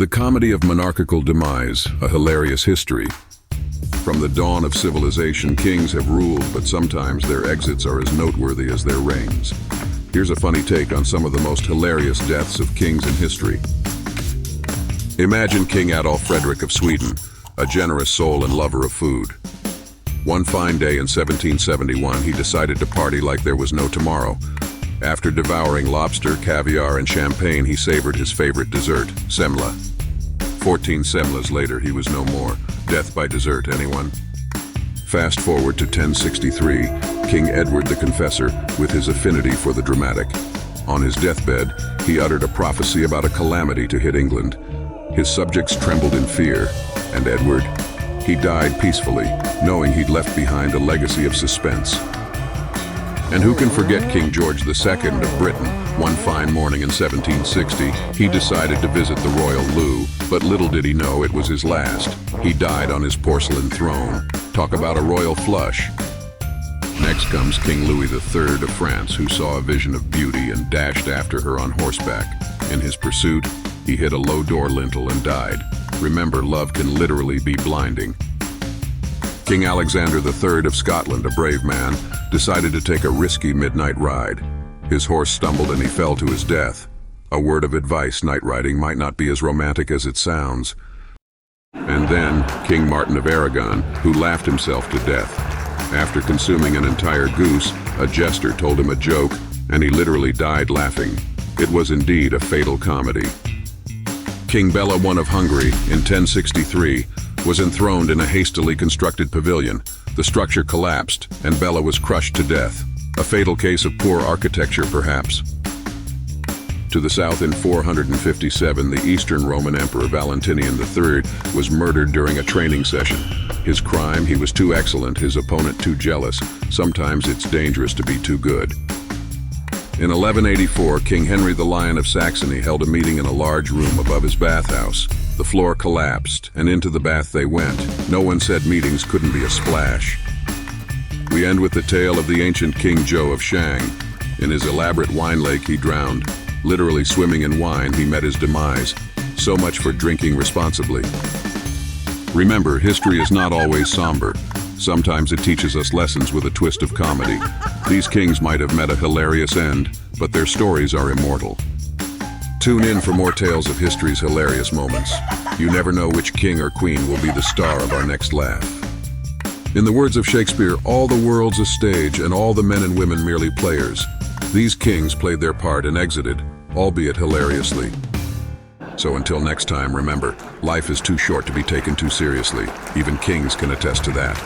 The Comedy of Monarchical Demise, a hilarious history. From the dawn of civilization, kings have ruled, but sometimes their exits are as noteworthy as their reigns. Here's a funny take on some of the most hilarious deaths of kings in history. Imagine King Adolf Fredrik of Sweden, a generous soul and lover of food. One fine day in 1771, he decided to party like there was no tomorrow. After devouring lobster, caviar, and champagne, he savored his favorite dessert, semla. 14 semlas later, he was no more. Death by dessert, anyone? Fast forward to 1063, King Edward the Confessor, with his affinity for the dramatic. On his deathbed, he uttered a prophecy about a calamity to hit England. His subjects trembled in fear, and Edward, he died peacefully, knowing he'd left behind a legacy of suspense. And who can forget King George II of Britain? One fine morning in 1760, he decided to visit the royal loo, but little did he know it was his last. He died on his porcelain throne. Talk about a royal flush. Next comes King Louis III of France, who saw a vision of beauty and dashed after her on horseback. In his pursuit, he hit a low door lintel and died. Remember, love can literally be blinding. King Alexander III of Scotland, a brave man, decided to take a risky midnight ride. His horse stumbled and he fell to his death. A word of advice: night riding might not be as romantic as it sounds. And then King Martin of Aragon, who laughed himself to death. After consuming an entire goose, a jester told him a joke, and he literally died laughing. It was indeed a fatal comedy. King Bela I of Hungary, in 1063, was enthroned in a hastily constructed pavilion. The structure collapsed, and Bela was crushed to death. A fatal case of poor architecture, perhaps. To the south, in 457, the Eastern Roman Emperor Valentinian III was murdered during a training session. His crime: he was too excellent, his opponent too jealous. Sometimes it's dangerous to be too good. In 1184, King Henry the Lion of Saxony held a meeting in a large room above his bathhouse. The floor collapsed, and into the bath they went. No one said meetings couldn't be a splash. We end with the tale of the ancient King Zhou of Shang. In his elaborate wine lake, he drowned. Literally swimming in wine, he met his demise. So much for drinking responsibly. Remember, history is not always somber. Sometimes it teaches us lessons with a twist of comedy. These kings might have met a hilarious end, but their stories are immortal. Tune in for more tales of history's hilarious moments. You never know which king or queen will be the star of our next laugh. In the words of Shakespeare, all the world's a stage and all the men and women merely players. These kings played their part and exited, albeit hilariously. So until next time, remember, life is too short to be taken too seriously. Even kings can attest to that.